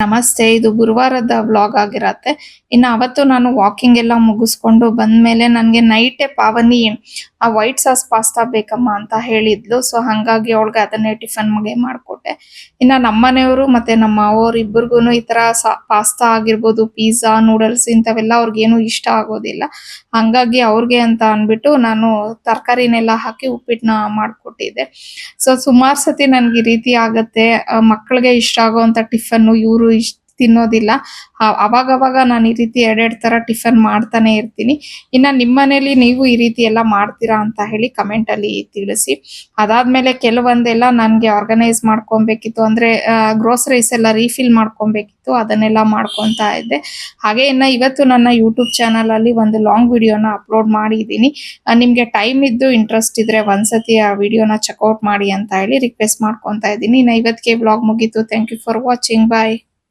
ನಮಸ್ತೆ, ಇದು ಗುರುವಾರದ ವ್ಲಾಗ್ ಆಗಿರತ್ತೆ. ಅವತ್ತು ನಾನು ವಾಕಿಂಗ್ ಎಲ್ಲ ಮುಗಿಸ್ಕೊಂಡು ಬಂದ್ಮೇಲೆ ನನ್ಗೆ ನೈಟೇ ಪಾವನಿ ಆ ವೈಟ್ ಸಾಸ್ ಪಾಸ್ತಾ ಬೇಕಮ್ಮ ಅಂತ ಹೇಳಿದ್ಲು. ಸೊ ಹಂಗಾಗಿ ಅವಳಿಗೆ ಅದನ್ನೇ ಟಿಫನ್ ಗೆ ಮಾಡ್ಕೊಟ್ಟೆ. ನಮ್ಮನೆಯವರು ಮತ್ತೆ ನಮ್ಮ ಮಾವೋರು ಇಬ್ಬರಿಗೂನು ಈ ತರ ಪಾಸ್ತಾ ಆಗಿರ್ಬೋದು, ಪಿಜ್ಜಾ, ನೂಡಲ್ಸ್ ಇಂಥವೆಲ್ಲ ಅವ್ರಿಗೇನು ಇಷ್ಟ ಆಗೋದಿಲ್ಲ. ಹಂಗಾಗಿ ಅವ್ರಿಗೆ ಅಂತ ಅನ್ಬಿಟ್ಟು ನಾನು ತರಕಾರಿನೆಲ್ಲ ಹಾಕಿ ಉಪ್ಪಿಟ್ಟನ್ನ ಮಾಡ್ಕೊಟ್ಟಿದ್ದೆ. ಸೊ ಸುಮಾರು ಸತಿ ನನ್ಗೆ ಈ ರೀತಿ ಆಗತ್ತೆ. ಮಕ್ಕಳಿಗೆ ಇಷ್ಟ ಆಗೋಂತ ಟಿಫನ್ ಇವರು ತಿನ್ನೋದಿಲ್ಲ. ಅವಾಗವಾಗ ನಾನು ಈ ರೀತಿ ಎರಡೆರಡು ತರ ಟಿಫನ್ ಮಾಡ್ತಾನೆ ಇರ್ತೀನಿ. ನಿಮ್ಮ ಮನೇಲಿ ನೀವು ಈ ರೀತಿ ಎಲ್ಲ ಮಾಡ್ತೀರಾ ಅಂತ ಹೇಳಿ ಕಮೆಂಟ್ ಅಲ್ಲಿ ತಿಳಿಸಿ. ಅದಾದ್ಮೇಲೆ ಕೆಲವೊಂದೆಲ್ಲ ನನ್ಗೆ ಆರ್ಗನೈಸ್ ಮಾಡ್ಕೊಬೇಕಿತ್ತು, ಅಂದ್ರೆ ಗ್ರೋಸರೀಸ್ ಎಲ್ಲ ರೀಫಿಲ್ ಮಾಡ್ಕೊಬೇಕಿತ್ತು, ಅದನ್ನೆಲ್ಲ ಮಾಡ್ಕೊಂತಾ ಇದ್ದೆ. ಹಾಗೆ ಇವತ್ತು ನನ್ನ ಯೂಟ್ಯೂಬ್ ಚಾನಲ್ ಅಲ್ಲಿ ಒಂದು ಲಾಂಗ್ ವಿಡಿಯೋನ ಅಪ್ಲೋಡ್ ಮಾಡಿದೀನಿ. ನಿಮ್ಗೆ ಟೈಮ್ ಇದ್ದು ಇಂಟ್ರೆಸ್ಟ್ ಇದ್ರೆ ಒಂದ್ಸತಿ ಆ ವಿಡಿಯೋನ ಚೆಕ್ಔಟ್ ಮಾಡಿ ಅಂತ ಹೇಳಿ ರಿಕ್ವೆಸ್ಟ್ ಮಾಡ್ಕೊಂತಾ ಇದ್ದೀನಿ. ಇವತ್ತಿಗೆ ವ್ಲಾಗ್ ಮುಗೀತು. Thank you for watching. Bye.